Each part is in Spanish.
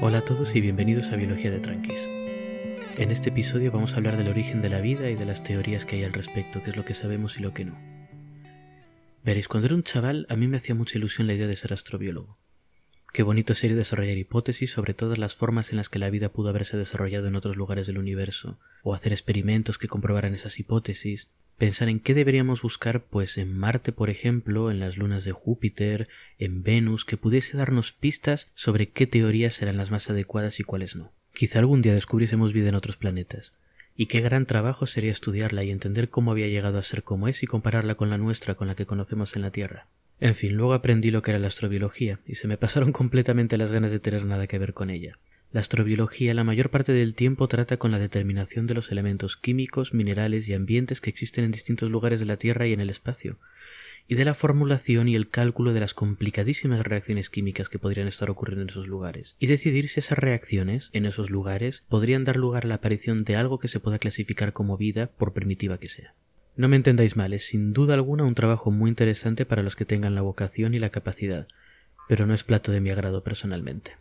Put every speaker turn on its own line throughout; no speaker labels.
Hola a todos y bienvenidos a Biología de Tranquis. En este episodio vamos a hablar del origen de la vida y de las teorías que hay al respecto, qué es lo que sabemos y lo que no. Veréis, cuando era un chaval a mí me hacía mucha ilusión la idea de ser astrobiólogo. Qué bonito sería desarrollar hipótesis sobre todas las formas en las que la vida pudo haberse desarrollado en otros lugares del universo, o hacer experimentos que comprobaran esas hipótesis, pensar en qué deberíamos buscar pues en Marte, por ejemplo, en las lunas de Júpiter, en Venus, que pudiese darnos pistas sobre qué teorías eran las más adecuadas y cuáles no. Quizá algún día descubriésemos vida en otros planetas, y qué gran trabajo sería estudiarla y entender cómo había llegado a ser como es y compararla con la nuestra, con la que conocemos en la Tierra. En fin, luego aprendí lo que era la astrobiología, y se me pasaron completamente las ganas de tener nada que ver con ella. La astrobiología la mayor parte del tiempo trata con la determinación de los elementos químicos, minerales y ambientes que existen en distintos lugares de la Tierra y en el espacio, y de la formulación y el cálculo de las complicadísimas reacciones químicas que podrían estar ocurriendo en esos lugares, y decidir si esas reacciones, en esos lugares, podrían dar lugar a la aparición de algo que se pueda clasificar como vida, por primitiva que sea. No me entendáis mal, es sin duda alguna un trabajo muy interesante para los que tengan la vocación y la capacidad, pero no es plato de mi agrado personalmente.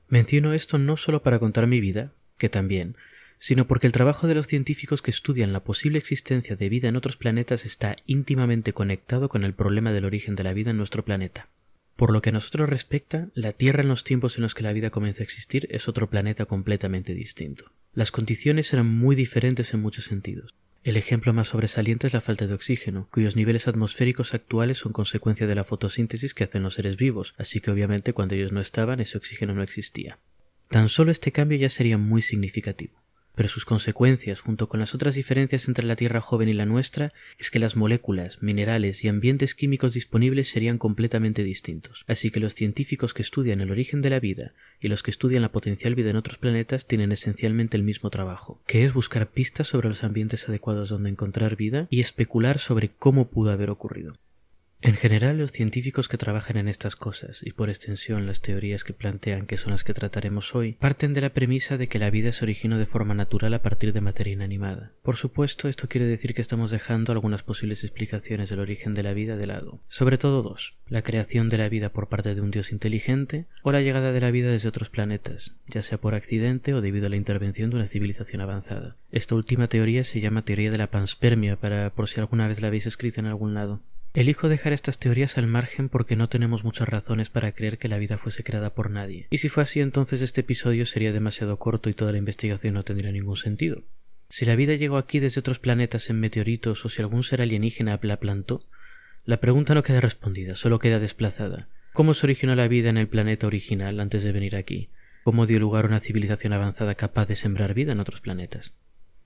Menciono esto no solo para contar mi vida, que también, sino porque el trabajo de los científicos que estudian la posible existencia de vida en otros planetas está íntimamente conectado con el problema del origen de la vida en nuestro planeta. Por lo que a nosotros respecta, la Tierra en los tiempos en los que la vida comenzó a existir es otro planeta completamente distinto. Las condiciones eran muy diferentes en muchos sentidos. El ejemplo más sobresaliente es la falta de oxígeno, cuyos niveles atmosféricos actuales son consecuencia de la fotosíntesis que hacen los seres vivos, así que obviamente cuando ellos no estaban ese oxígeno no existía. Tan solo este cambio ya sería muy significativo. Pero sus consecuencias, junto con las otras diferencias entre la Tierra joven y la nuestra, es que las moléculas, minerales y ambientes químicos disponibles serían completamente distintos. Así que los científicos que estudian el origen de la vida y los que estudian la potencial vida en otros planetas tienen esencialmente el mismo trabajo, que es buscar pistas sobre los ambientes adecuados donde encontrar vida y especular sobre cómo pudo haber ocurrido. En general, los científicos que trabajan en estas cosas, y por extensión las teorías que plantean, que son las que trataremos hoy, parten de la premisa de que la vida se originó de forma natural a partir de materia inanimada. Por supuesto, esto quiere decir que estamos dejando algunas posibles explicaciones del origen de la vida de lado. Sobre todo dos: la creación de la vida por parte de un dios inteligente, o la llegada de la vida desde otros planetas, ya sea por accidente o debido a la intervención de una civilización avanzada. Esta última teoría se llama teoría de la panspermia, por si alguna vez la habéis escrito en algún lado. Elijo dejar estas teorías al margen porque no tenemos muchas razones para creer que la vida fuese creada por nadie. Y si fue así, entonces este episodio sería demasiado corto y toda la investigación no tendría ningún sentido. Si la vida llegó aquí desde otros planetas en meteoritos o si algún ser alienígena la plantó, la pregunta no queda respondida, solo queda desplazada. ¿Cómo se originó la vida en el planeta original antes de venir aquí? ¿Cómo dio lugar a una civilización avanzada capaz de sembrar vida en otros planetas?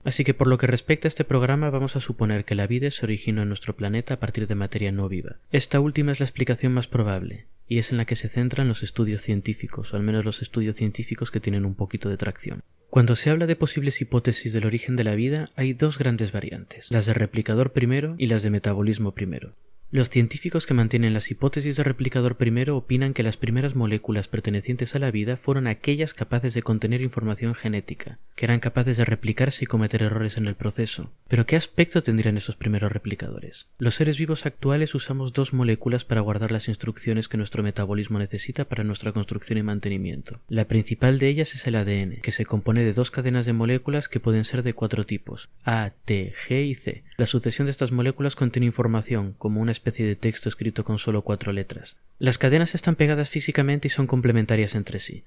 Así que por lo que respecta a este programa vamos a suponer que la vida se originó en nuestro planeta a partir de materia no viva. Esta última es la explicación más probable, y es en la que se centran los estudios científicos, o al menos los estudios científicos que tienen un poquito de tracción. Cuando se habla de posibles hipótesis del origen de la vida, hay dos grandes variantes, las de replicador primero y las de metabolismo primero. Los científicos que mantienen las hipótesis de replicador primero opinan que las primeras moléculas pertenecientes a la vida fueron aquellas capaces de contener información genética, que eran capaces de replicarse y cometer errores en el proceso. ¿Pero qué aspecto tendrían esos primeros replicadores? Los seres vivos actuales usamos dos moléculas para guardar las instrucciones que nuestro metabolismo necesita para nuestra construcción y mantenimiento. La principal de ellas es el ADN, que se compone de dos cadenas de moléculas que pueden ser de cuatro tipos: A, T, G y C. La sucesión de estas moléculas contiene información, como una especie de texto escrito con solo 4 letras. Las cadenas están pegadas físicamente y son complementarias entre sí,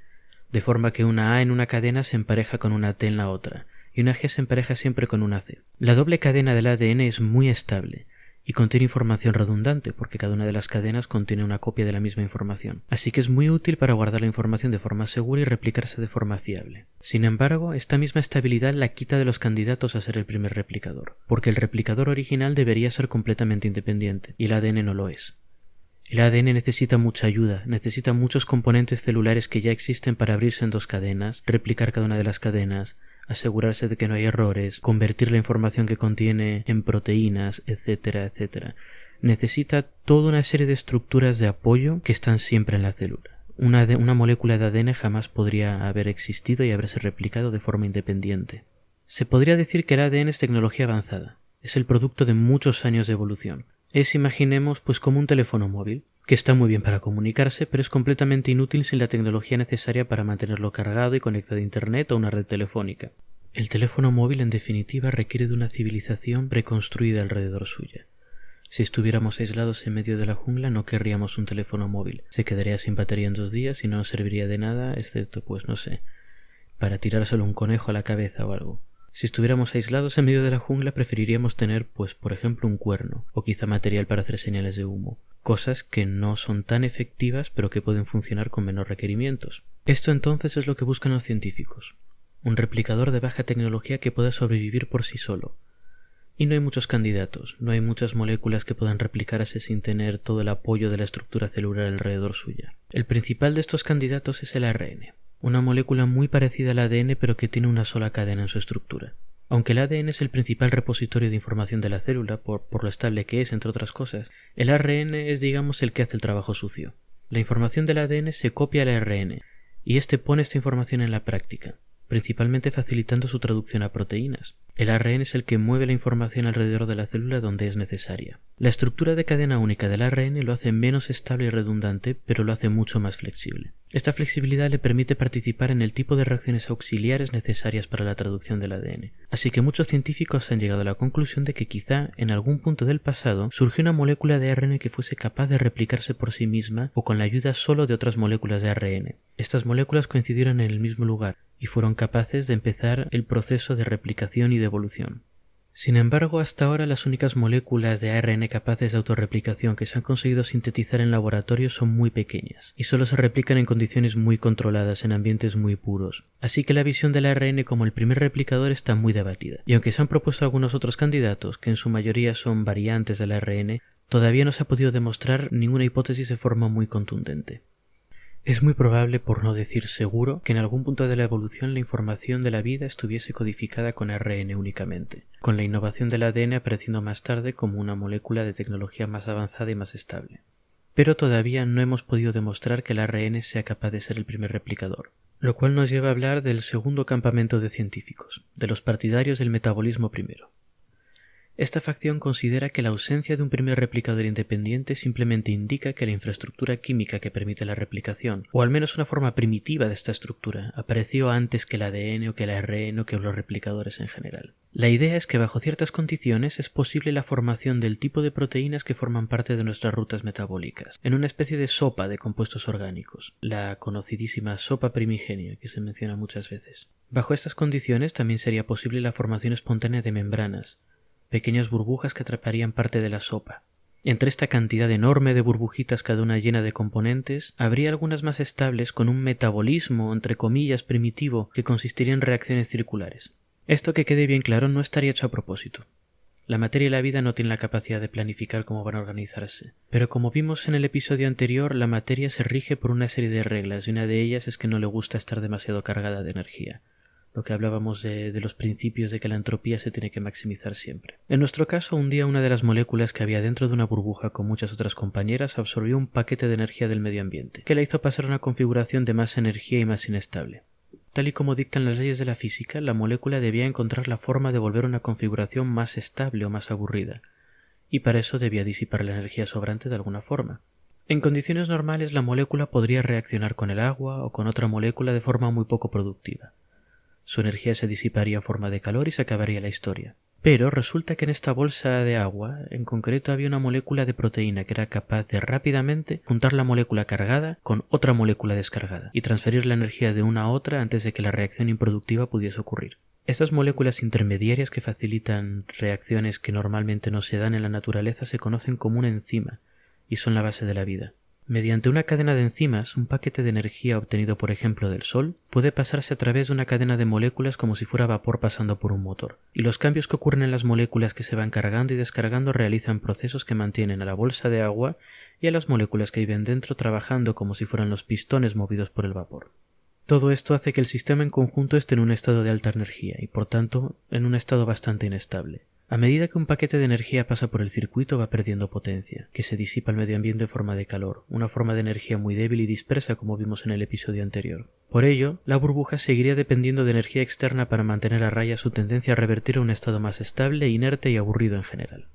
de forma que una A en una cadena se empareja con una T en la otra, y una G se empareja siempre con una C. La doble cadena del ADN es muy estable, y contiene información redundante, porque cada una de las cadenas contiene una copia de la misma información. Así que es muy útil para guardar la información de forma segura y replicarse de forma fiable. Sin embargo, esta misma estabilidad la quita de los candidatos a ser el primer replicador, porque el replicador original debería ser completamente independiente, y el ADN no lo es. El ADN necesita mucha ayuda, necesita muchos componentes celulares que ya existen para abrirse en dos cadenas, replicar cada una de las cadenas, asegurarse de que no hay errores, convertir la información que contiene en proteínas, etcétera, etcétera. Necesita toda una serie de estructuras de apoyo que están siempre en la célula. Una molécula de ADN jamás podría haber existido y haberse replicado de forma independiente. Se podría decir que el ADN es tecnología avanzada. Es el producto de muchos años de evolución. Es, imaginemos, pues como un teléfono móvil. que está muy bien para comunicarse, pero es completamente inútil sin la tecnología necesaria para mantenerlo cargado y conectado a Internet o a una red telefónica. El teléfono móvil, en definitiva, requiere de una civilización preconstruida alrededor suya. Si estuviéramos aislados en medio de la jungla, no querríamos un teléfono móvil. Se quedaría sin batería en 2 días y no nos serviría de nada, excepto, pues no sé, para tirárselo un conejo a la cabeza o algo. Si estuviéramos aislados en medio de la jungla, preferiríamos tener, pues, por ejemplo, un cuerno, o quizá material para hacer señales de humo. Cosas que no son tan efectivas, pero que pueden funcionar con menos requerimientos. Esto entonces es lo que buscan los científicos. Un replicador de baja tecnología que pueda sobrevivir por sí solo. Y no hay muchos candidatos, no hay muchas moléculas que puedan replicarse sin tener todo el apoyo de la estructura celular alrededor suya. El principal de estos candidatos es el ARN, una molécula muy parecida al ADN pero que tiene una sola cadena en su estructura. Aunque el ADN es el principal repositorio de información de la célula, por lo estable que es, entre otras cosas, el ARN es, digamos, el que hace el trabajo sucio. La información del ADN se copia al ARN, y este pone esta información en la práctica, principalmente facilitando su traducción a proteínas. El ARN es el que mueve la información alrededor de la célula donde es necesaria. La estructura de cadena única del ARN lo hace menos estable y redundante, pero lo hace mucho más flexible. Esta flexibilidad le permite participar en el tipo de reacciones auxiliares necesarias para la traducción del ADN. Así que muchos científicos han llegado a la conclusión de que quizá en algún punto del pasado surgió una molécula de ARN que fuese capaz de replicarse por sí misma o con la ayuda solo de otras moléculas de ARN. Estas moléculas coincidieron en el mismo lugar y fueron capaces de empezar el proceso de replicación y de evolución. Sin embargo, hasta ahora las únicas moléculas de ARN capaces de autorreplicación que se han conseguido sintetizar en laboratorio son muy pequeñas y solo se replican en condiciones muy controladas, en ambientes muy puros. Así que la visión del ARN como el primer replicador está muy debatida. Y aunque se han propuesto algunos otros candidatos, que en su mayoría son variantes del ARN, todavía no se ha podido demostrar ninguna hipótesis de forma muy contundente. Es muy probable, por no decir seguro, que en algún punto de la evolución la información de la vida estuviese codificada con ARN únicamente, con la innovación del ADN apareciendo más tarde como una molécula de tecnología más avanzada y más estable. Pero todavía no hemos podido demostrar que el ARN sea capaz de ser el primer replicador, lo cual nos lleva a hablar del segundo campamento de científicos, de los partidarios del metabolismo primero. Esta facción considera que la ausencia de un primer replicador independiente simplemente indica que la infraestructura química que permite la replicación, o al menos una forma primitiva de esta estructura, apareció antes que el ADN o que el ARN o que los replicadores en general. La idea es que bajo ciertas condiciones es posible la formación del tipo de proteínas que forman parte de nuestras rutas metabólicas, en una especie de sopa de compuestos orgánicos, la conocidísima sopa primigenia que se menciona muchas veces. Bajo estas condiciones también sería posible la formación espontánea de membranas, pequeñas burbujas que atraparían parte de la sopa. Entre esta cantidad enorme de burbujitas, cada una llena de componentes, habría algunas más estables con un metabolismo, entre comillas, primitivo, que consistiría en reacciones circulares. Esto, que quede bien claro, no estaría hecho a propósito. La materia y la vida no tienen la capacidad de planificar cómo van a organizarse. Pero como vimos en el episodio anterior, la materia se rige por una serie de reglas, y una de ellas es que no le gusta estar demasiado cargada de energía. Lo que hablábamos de los principios de que la entropía se tiene que maximizar siempre. En nuestro caso, un día una de las moléculas que había dentro de una burbuja con muchas otras compañeras absorbió un paquete de energía del medio ambiente, que la hizo pasar a una configuración de más energía y más inestable. Tal y como dictan las leyes de la física, la molécula debía encontrar la forma de volver a una configuración más estable o más aburrida, y para eso debía disipar la energía sobrante de alguna forma. En condiciones normales, la molécula podría reaccionar con el agua o con otra molécula de forma muy poco productiva. Su energía se disiparía en forma de calor y se acabaría la historia. Pero resulta que en esta bolsa de agua, en concreto, había una molécula de proteína que era capaz de rápidamente juntar la molécula cargada con otra molécula descargada y transferir la energía de una a otra antes de que la reacción improductiva pudiese ocurrir. Estas moléculas intermediarias que facilitan reacciones que normalmente no se dan en la naturaleza se conocen como una enzima y son la base de la vida. Mediante una cadena de enzimas, un paquete de energía obtenido por ejemplo del Sol puede pasarse a través de una cadena de moléculas como si fuera vapor pasando por un motor. Y los cambios que ocurren en las moléculas que se van cargando y descargando realizan procesos que mantienen a la bolsa de agua y a las moléculas que viven dentro trabajando como si fueran los pistones movidos por el vapor. Todo esto hace que el sistema en conjunto esté en un estado de alta energía y por tanto en un estado bastante inestable. A medida que un paquete de energía pasa por el circuito va perdiendo potencia, que se disipa al medio ambiente en forma de calor, una forma de energía muy débil y dispersa como vimos en el episodio anterior. Por ello, la burbuja seguiría dependiendo de energía externa para mantener a raya su tendencia a revertir a un estado más estable, inerte y aburrido en general.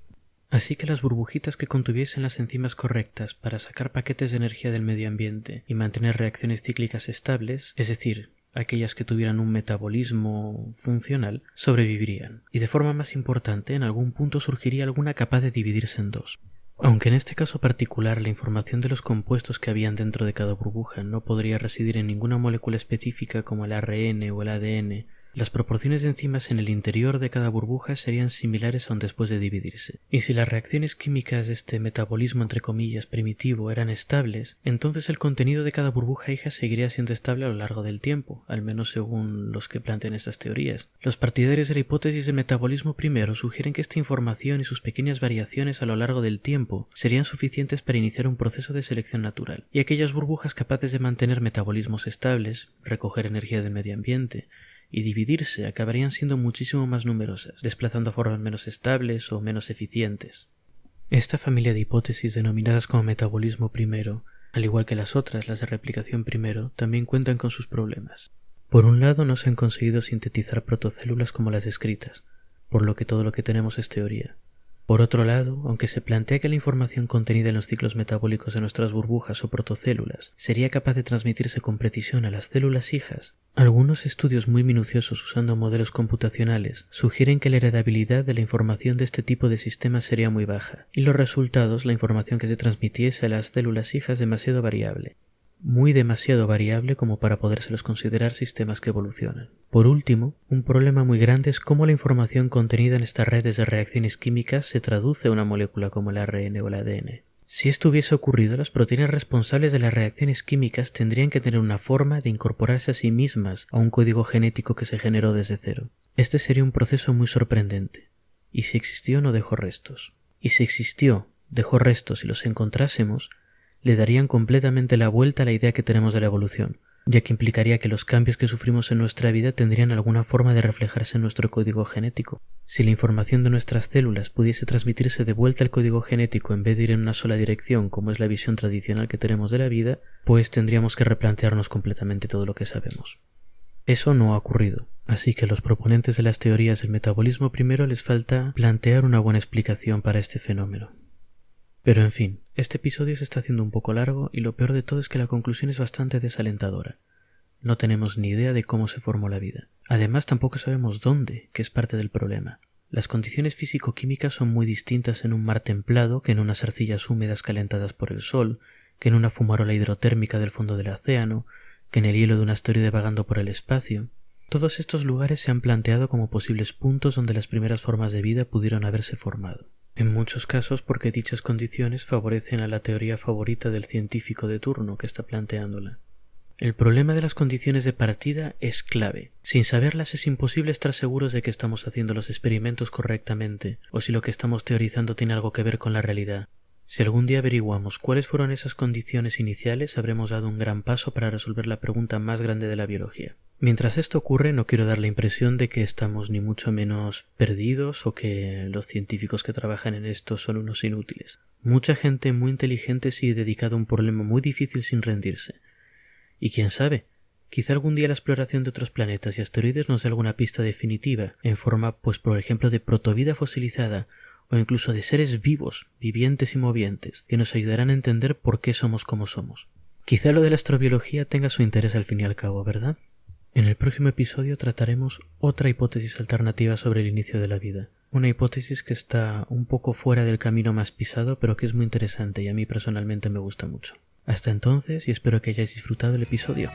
Así que las burbujitas que contuviesen las enzimas correctas para sacar paquetes de energía del medio ambiente y mantener reacciones cíclicas estables, es decir, aquellas que tuvieran un metabolismo funcional, sobrevivirían, y de forma más importante, en algún punto surgiría alguna capaz de dividirse en dos. Aunque en este caso particular la información de los compuestos que habían dentro de cada burbuja no podría residir en ninguna molécula específica como el ARN o el ADN, las proporciones de enzimas en el interior de cada burbuja serían similares aun después de dividirse. Y si las reacciones químicas de este metabolismo entre comillas primitivo eran estables, entonces el contenido de cada burbuja hija seguiría siendo estable a lo largo del tiempo, al menos según los que plantean estas teorías. Los partidarios de la hipótesis del metabolismo primero sugieren que esta información y sus pequeñas variaciones a lo largo del tiempo serían suficientes para iniciar un proceso de selección natural, y aquellas burbujas capaces de mantener metabolismos estables, recoger energía del medio ambiente y dividirse acabarían siendo muchísimo más numerosas, desplazando formas menos estables o menos eficientes. Esta familia de hipótesis denominadas como metabolismo primero, al igual que las otras, las de replicación primero, también cuentan con sus problemas. Por un lado, no se han conseguido sintetizar protocélulas como las descritas, por lo que todo lo que tenemos es teoría. Por otro lado, aunque se plantea que la información contenida en los ciclos metabólicos de nuestras burbujas o protocélulas sería capaz de transmitirse con precisión a las células hijas, algunos estudios muy minuciosos usando modelos computacionales sugieren que la heredabilidad de la información de este tipo de sistemas sería muy baja, y los resultados, la información que se transmitiese a las células hijas, demasiado variable. Muy demasiado variable como para podérselos considerar sistemas que evolucionan. Por último, un problema muy grande es cómo la información contenida en estas redes de reacciones químicas se traduce a una molécula como el ARN o el ADN. Si esto hubiese ocurrido, las proteínas responsables de las reacciones químicas tendrían que tener una forma de incorporarse a sí mismas a un código genético que se generó desde cero. Este sería un proceso muy sorprendente. Y si existió, no dejó restos. Y si existió, dejó restos y los encontrásemos, le darían completamente la vuelta a la idea que tenemos de la evolución, ya que implicaría que los cambios que sufrimos en nuestra vida tendrían alguna forma de reflejarse en nuestro código genético. Si la información de nuestras células pudiese transmitirse de vuelta al código genético en vez de ir en una sola dirección, como es la visión tradicional que tenemos de la vida, pues tendríamos que replantearnos completamente todo lo que sabemos. Eso no ha ocurrido, así que a los proponentes de las teorías del metabolismo primero les falta plantear una buena explicación para este fenómeno. Pero en fin, este episodio se está haciendo un poco largo y lo peor de todo es que la conclusión es bastante desalentadora. No tenemos ni idea de cómo se formó la vida. Además, tampoco sabemos dónde, que es parte del problema. Las condiciones físico-químicas son muy distintas en un mar templado que en unas arcillas húmedas calentadas por el sol, que en una fumarola hidrotérmica del fondo del océano, que en el hielo de un asteroide vagando por el espacio. Todos estos lugares se han planteado como posibles puntos donde las primeras formas de vida pudieron haberse formado. En muchos casos porque dichas condiciones favorecen a la teoría favorita del científico de turno que está planteándola. El problema de las condiciones de partida es clave. Sin saberlas es imposible estar seguros de que estamos haciendo los experimentos correctamente o si lo que estamos teorizando tiene algo que ver con la realidad. Si algún día averiguamos cuáles fueron esas condiciones iniciales, habremos dado un gran paso para resolver la pregunta más grande de la biología. Mientras esto ocurre, no quiero dar la impresión de que estamos ni mucho menos perdidos o que los científicos que trabajan en esto son unos inútiles. Mucha gente muy inteligente sigue dedicada a un problema muy difícil sin rendirse. Y quién sabe, quizá algún día la exploración de otros planetas y asteroides nos dé alguna pista definitiva, en forma, pues por ejemplo, de protovida fosilizada, o incluso de seres vivos, vivientes y movientes, que nos ayudarán a entender por qué somos como somos. Quizá lo de la astrobiología tenga su interés al fin y al cabo, ¿verdad? En el próximo episodio trataremos otra hipótesis alternativa sobre el inicio de la vida. Una hipótesis que está un poco fuera del camino más pisado, pero que es muy interesante y a mí personalmente me gusta mucho. Hasta entonces, y espero que hayáis disfrutado el episodio.